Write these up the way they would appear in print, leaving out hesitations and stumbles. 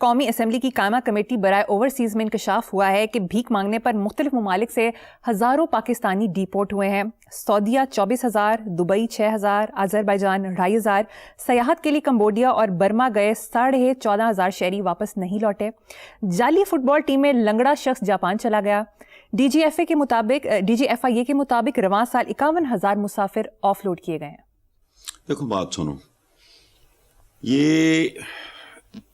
قومی اسمبلی کی قائمہ کمیٹی برائے اوورسیز میں انکشاف ہوا ہے کہ بھیک مانگنے پر مختلف ممالک سے ہزاروں پاکستانی ڈیپورٹ ہوئے ہیں. سعودیہ 24,000, دبئی 6,000, آذربائیجان 2,500, سیاحت کے لیے کمبوڈیا اور برما گئے 14,500 شہری واپس نہیں لوٹے. جعلی فٹ بال ٹیم میں لنگڑا شخص جاپان چلا گیا. ڈی جی ایف آئی اے کے مطابق رواں سال 51,000 مسافر آف لوڈ کیے گئے ہیں. دیکھو بات سنو، یہ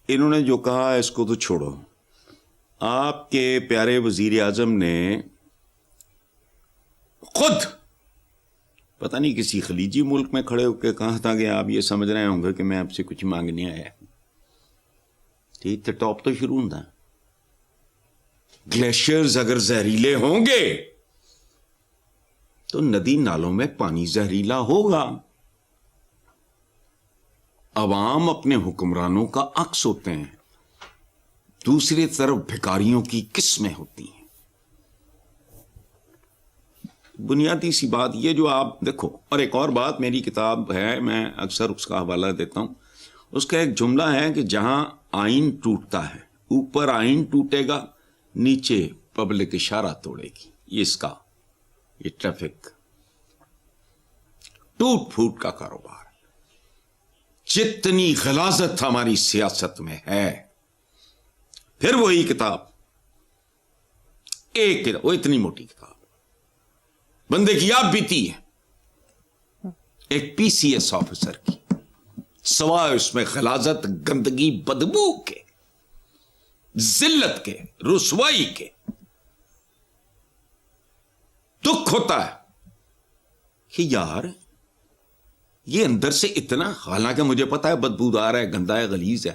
انہوں نے جو کہا اس کو تو چھوڑو. آپ کے پیارے وزیر اعظم نے خود پتہ نہیں کسی خلیجی ملک میں کھڑے ہو کے کہا تھا کہ آپ یہ سمجھ رہے ہوں گے کہ میں آپ سے کچھ مانگنے آیا. ٹھیک تو ٹاپ تو شروع ہوتا. گلیشیئرز اگر زہریلے ہوں گے تو ندی نالوں میں پانی زہریلا ہوگا. عوام اپنے حکمرانوں کا عکس ہوتے ہیں، دوسری طرف بھکاریوں کی قسمیں ہوتی ہیں. بنیادی سی بات یہ جو آپ دیکھو. اور ایک اور بات، میری کتاب ہے، میں اکثر اس کا حوالہ دیتا ہوں. اس کا ایک جملہ ہے کہ جہاں آئین ٹوٹتا ہے، اوپر آئین ٹوٹے گا، نیچے پبلک اشارہ توڑے گی. یہ اس کا یہ ٹریفک ٹوٹ پھوٹ کا کاروبار. جتنی غلاظت ہماری سیاست میں ہے، پھر وہی کتاب، ایک وہ اتنی موٹی کتاب بندے کی آپ بیتی ہے ایک پی سی ایس آفیسر کی، سوائے اس میں غلاظت، گندگی، بدبو کے، ذلت کے، رسوائی کے. دکھ ہوتا ہے کہ یار یہ اندر سے اتنا، حالانکہ مجھے پتا ہے بدبودار ہے، گندا ہے، غلیظ ہے،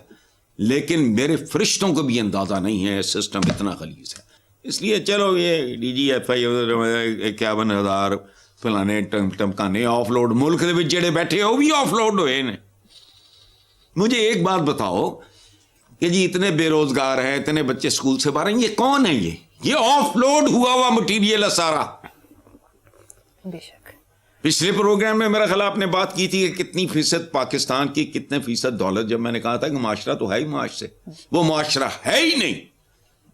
لیکن میرے فرشتوں کو بھی اندازہ نہیں ہے سسٹم اتنا غلیظ ہے. اس لیے چلو یہ ڈی جی ایف آئی 51,000 فلانے ٹمکانے آف لوڈ، ملک دے وچ جڑے بیٹھے وہ بھی آف لوڈ ہوئے نے. مجھے ایک بات بتاؤ کہ جی اتنے بے روزگار ہیں، اتنے بچے سکول سے باہر ہیں، یہ کون ہے؟ یہ آف لوڈ ہوا ہوا مٹیریل ہے سارا. بے شک پچھلے پروگرام میں میرا خیال آپ نے بات کی تھی کہ کتنی فیصد پاکستان کی، کتنے فیصد دولت. جب میں نے کہا تھا کہ معاشرہ تو ہے ہی معاش سے، وہ معاشرہ ہے ہی نہیں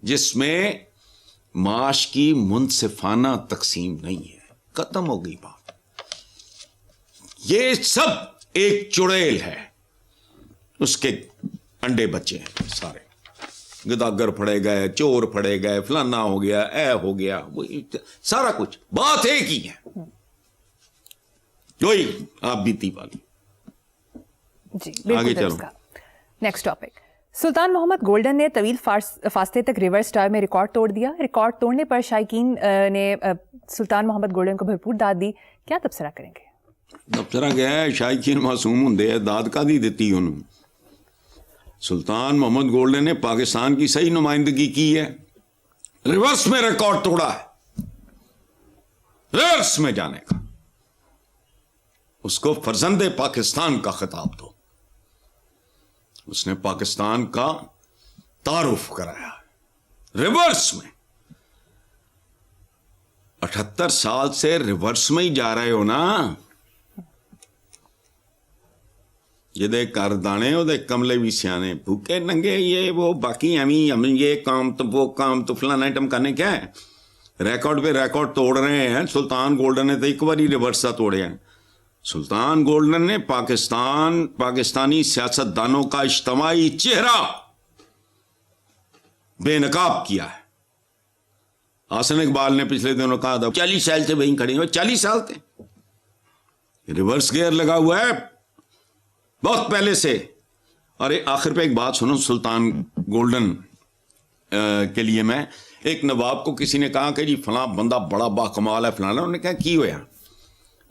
جس میں معاش کی منصفانہ تقسیم نہیں ہے. ختم ہو گئی بات. یہ سب ایک چڑیل ہے، اس کے انڈے بچے ہیں سارے. گداگر پھڑے گئے، چور پھڑے گئے، فلانا ہو گیا، اے ہو گیا، سارا کچھ بات ایک ہی ہے، وہی آپ بیتی والی. جی بالکل. Next topic. سلطان محمد گولڈن نے طویل فاصلے تک ریورس ٹائر میں ریکارڈ توڑ دیا. ریکارڈ توڑنے پر شائقین نے سلطان محمد گولڈن کو بھرپور داد دی. کیا تبصرہ کریں گے؟ تبصرہ کیا ہے، شائقین معصوم ہوں، داد کا دی دیتی انہوں. سلطان محمد گولڈن نے پاکستان کی صحیح نمائندگی کی ہے، ریورس میں ریکارڈ توڑا ہے، ریورس میں جانے کا. اس کو فرزند پاکستان کا خطاب دو. اس نے پاکستان کا تعارف کرایا ریورس میں. 78 سال سے ریورس میں ہی جا رہے ہو نا. یہ دے کاردانے ہو دے کملے بھی سیانے، بھوکے ننگے یہ وہ باقی ہم یہ کام تو وہ کام تو فلانا آئٹم کرنے کیا ہے. ریکارڈ پہ ریکارڈ توڑ رہے ہیں. سلطان گولڈن نے تو ایک بار ہی ریورسا توڑے ہیں. سلطان گولڈن نے پاکستانی سیاستدانوں کا اجتماعی چہرہ بے نقاب کیا ہے. حسن اقبال نے پچھلے دنوں کہا تھا 40 سال سے وہیں کھڑے ہیں. 40 سال تھے. ریورس گیئر لگا ہوا ہے بہت پہلے سے. اور آخر پہ ایک بات سنو سلطان گولڈن کے لیے. میں ایک نواب کو کسی نے کہا کہ جی فلاں بندہ بڑا باکمال ہے فلانا. انہوں نے کہا کی ہوا؟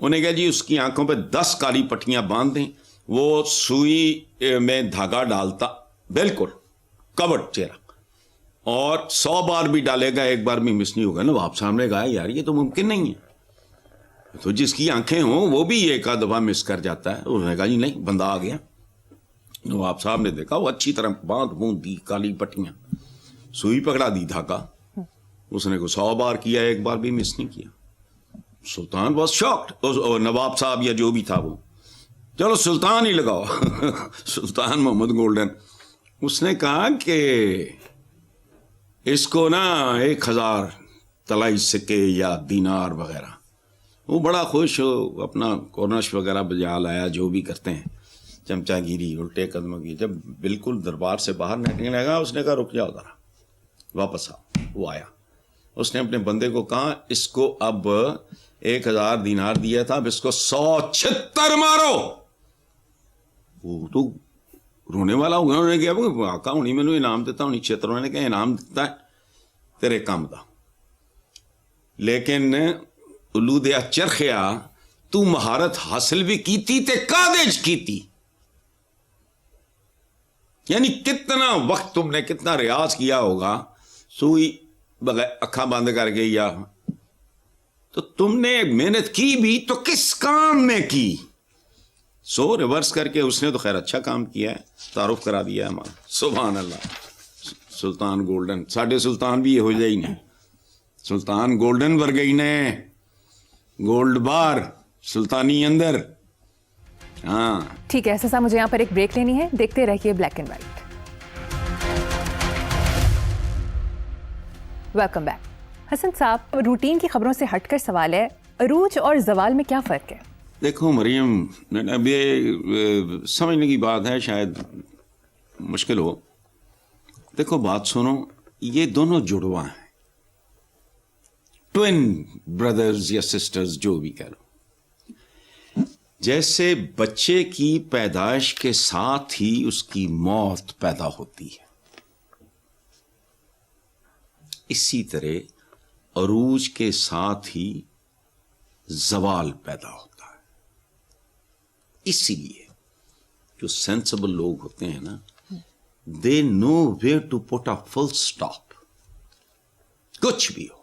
انہیں کہا جی اس کی آنکھوں پہ 10 کالی پٹیاں باندھ دیں، وہ سوئی میں دھاگا ڈالتا، بالکل کورڈ چہرہ، اور 100 بار بھی ڈالے گا ایک بار بھی مس نہیں ہوگا. نواب صاحب نے کہا یار یہ تو ممکن نہیں ہے. تو جس کی آنکھیں ہوں وہ بھی ایک آدھ دفعہ مس کر جاتا ہے. انہوں نے کہا جی نہیں، بندہ آ گیا. نواب صاحب نے دیکھا وہ اچھی طرح باندھ دی کالی پٹیاں، سوئی پکڑا دی دھاگا. اس نے کو 100 بار کیا، ایک بار بھی مس نہیں کیا. سلطان واز شاکڈ. نواب صاحب یا جو بھی تھا وہ، چلو سلطان ہی لگاؤ. سلطان محمد گولڈن اس نے کہا کہ اس کو نا 1000 طلائی سکے یا دینار وغیرہ. وہ بڑا خوش ہو, اپنا کورنش وغیرہ بجا لایا, جو بھی کرتے ہیں چمچا گیری الٹے قدموں کی. جب بالکل دربار سے باہر نکلنے لگا اس نے کہا رک جاؤ ذرا, واپس آؤ. وہ آیا, اس نے اپنے بندے کو کہا اس کو اب 1000 دینار دیا تھا, اب اس کو 100 چھتر مارو. وہ تو رونے والا ہو گیا. انہوں نے کہا آقا ہونی میں نے انعام دیتا ہونی چھتر. انہوں نے کہا انعام دیتا ہے تیرے کام دا, لیکن الودیا چرخیا تو مہارت حاصل بھی کی تھی تے کادج کی تھی. یعنی کتنا وقت تم نے کتنا ریاض کیا ہوگا, سوئی بغیر اکھا بند کر گئی یا تو تم نے محنت کی بھی تو کس کام میں کی. سو ریورس کر کے اس نے تو خیر اچھا کام کیا ہے, تعارف کرا دیا ہے ہمارا. سبحان اللہ. سلطان گولڈن, ساڈے سلطان بھی یہ ہو جائی نے, سلطان گولڈن ور گئی نے, گولڈ بار سلطانی اندر. ہاں ٹھیک ہے ایسا صاحب, مجھے یہاں پر ایک بریک لینی ہے, دیکھتے رہیے black and white. Welcome back. Hasan Sahab, routine کی خبروں سے ہٹ کر سوال ہے, عروج اور زوال میں کیا فرق ہے؟ دیکھو مریم, اب یہ سمجھنے کی بات ہے, شاید مشکل ہو. دیکھو بات سنو, یہ دونوں جڑواں ہیں, ٹوین بردرز یا سسٹرز جو بھی کہہ لو. جیسے بچے کی پیدائش کے ساتھ ہی اس کی موت پیدا ہوتی ہے, اسی طرح عروج کے ساتھ ہی زوال پیدا ہوتا ہے. اسی لیے جو سینسبل لوگ ہوتے ہیں نا, they know where to put a full stop. کچھ بھی ہو,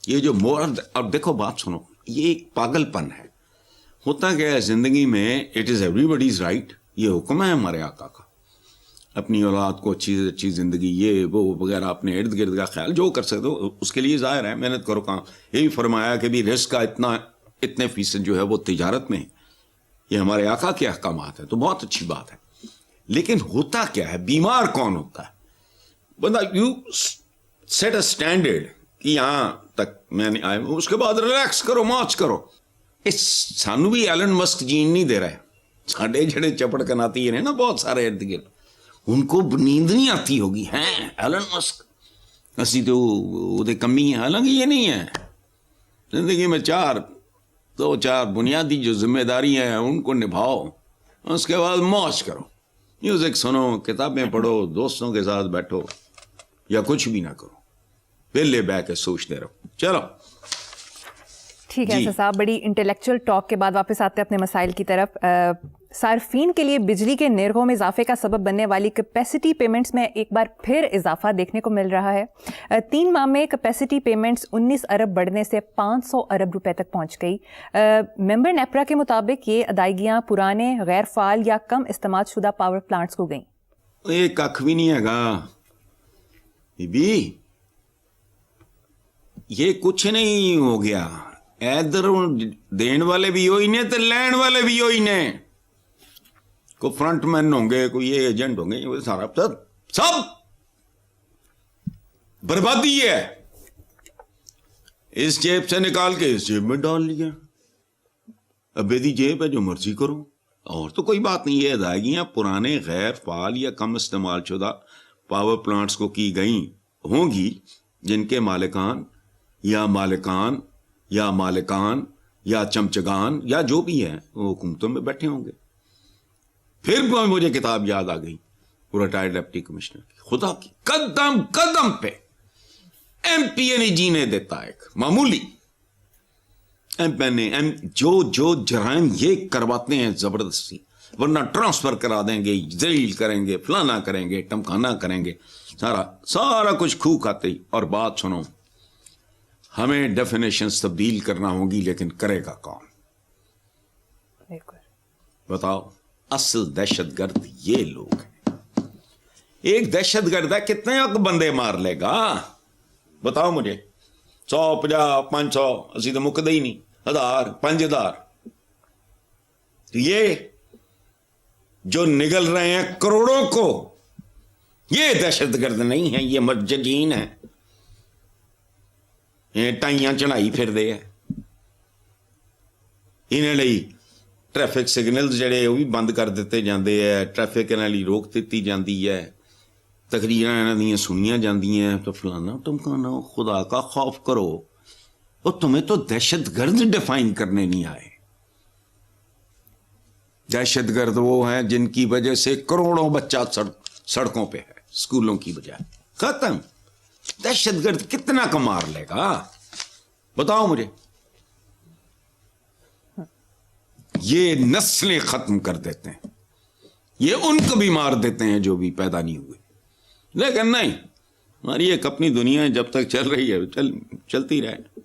یہ جو اب دیکھو بات سنو, یہ ایک پاگل پن ہے. ہوتا کیا ہے زندگی میں, it is every buddies right, یہ حکم ہے ہمارے آقا کا, اپنی اولاد کو اچھی سے اچھی زندگی یہ وہ وغیرہ, اپنے ارد گرد کا خیال جو کر سکتے ہو اس کے لیے ظاہر ہے محنت کرو. کہاں یہ بھی فرمایا کہ بھی رزق کا اتنے فیصد جو ہے وہ تجارت میں ہے, یہ ہمارے آقا کے احکامات ہیں, تو بہت اچھی بات ہے. لیکن ہوتا کیا ہے, بیمار کون ہوتا ہے؟ بندہ یو سیٹ اے اسٹینڈرڈ کہ یہاں تک میں نے آئے, اس کے بعد ریلیکس کرو, موج کرو. سانو بھی ایلن مسک جین نہیں دے رہا ہے. ساڈے جڑے چپڑ کناتی ہیں نا بہت سارے ارد گرد, ان کو نیند نہیں آتی ہوگی ہیں ایلن مسک, اسی تو وہ کمی ہے. حالانکہ یہ نہیں ہے, زندگی میں 2-4 بنیادی جو ذمہ داری ہیں ان کو نبھاؤ, اس کے بعد موج کرو, میوزک سنو, کتابیں پڑھو, دوستوں کے ساتھ بیٹھو, یا کچھ بھی نہ کرو, پہلے بیٹھ کے سوچتے رہو. چلو ٹھیک ہے ایسا صاحب, بڑی انٹلیکچوئل ٹاک کے بعد واپس آتے ہیں اپنے مسائل کی طرف. صارفین کے لیے بجلی کے نرخوں میں اضافے کا سبب بننے والی کیپیسٹی پیمنٹس میں ایک بار پھر اضافہ دیکھنے کو مل رہا ہے. 3 ماہ میں کیپیسٹی پیمنٹس 19 ارب بڑھنے سے 500 ارب روپے تک پہنچ گئی. ممبر نیپرا کے مطابق یہ ادائیگیاں پرانے غیر فعال یا کم استعمال شدہ پاور پلانٹس کو گئیں. ایک کھ بھی نہیں ہے گا بی, یہ کچھ نہیں ہو گیا. ادھر دین والے بھی ہوئی نے تو لین والے بھی ہوئی نے, کوئی فرنٹ مین ہوں گے, کوئی یہ ایجنٹ ہوں گے, یہ سارا سب بربادی ہے. اس جیب سے نکال کے اس جیب میں ڈال لیا, ابے دی جیب ہے جو مرضی کرو. اور تو کوئی بات نہیں. یہ ادائیگیاں پرانے غیر فعال یا کم استعمال شدہ پاور پلانٹس کو کی گئی ہوں گی, جن کے مالکان یا چمچگان یا جو بھی ہیں وہ حکومتوں میں بیٹھے ہوں گے. پھر مجھے کتاب یاد آ گئی ریٹائرڈ ڈپٹی کمشنر کی, خدا کی قدم قدم پہ ایم پی اے نہیں جینے دیتا. ایک معمولی جو جرائم یہ کرواتے ہیں زبردستی, ورنہ ٹرانسفر کرا دیں گے, ذلیل کریں گے, فلانا کریں گے, ٹمکانا کریں گے, سارا کچھ کھو کھاتے ہی. اور بات سنو, ہمیں ڈیفینیشنز تبدیل کرنا ہوگی, لیکن کرے گا کون؟ بتاؤ. اصل دہشت گرد یہ لوگ ہیں. ایک دہشت گرد ہے کتنے بندے مار لے گا بتاؤ مجھے؟ 100 50 500 اسی تو مکدے ہی نہیں, 1000 5000. یہ جو نگل رہے ہیں کروڑوں کو، یہ دہشت گرد نہیں ہیں، یہ مسجدین ہیں، یہ ٹائیاں چڑھائی پھر دے ہے انہیں لئی ٹریفک سگنلز جڑے وہ بھی بند کر دیتے جاندے ہیں، ٹریفک انہاں لئی روک دیتی جاندی ہے، تقریراں انہاں دیاں سنیاں جاندیاں، تو فلانا ٹمکانا، خدا کا خوف کرو، اور تمہیں تو دہشت گرد ڈیفائن کرنے نہیں آئے۔ دہشت گرد وہ ہیں جن کی وجہ سے کروڑوں بچہ سڑکوں پہ ہے، اسکولوں کی بجائے۔ ختم۔ دہشت گرد کتنا کا مار لے گا بتاؤ مجھے؟ یہ نسلیں ختم کر دیتے ہیں، یہ ان کو بھی مار دیتے ہیں جو بھی پیدا نہیں ہوئے، لیکن نہیں، ہماری ایک اپنی دنیا ہے، جب تک چل رہی ہے چلتی رہے۔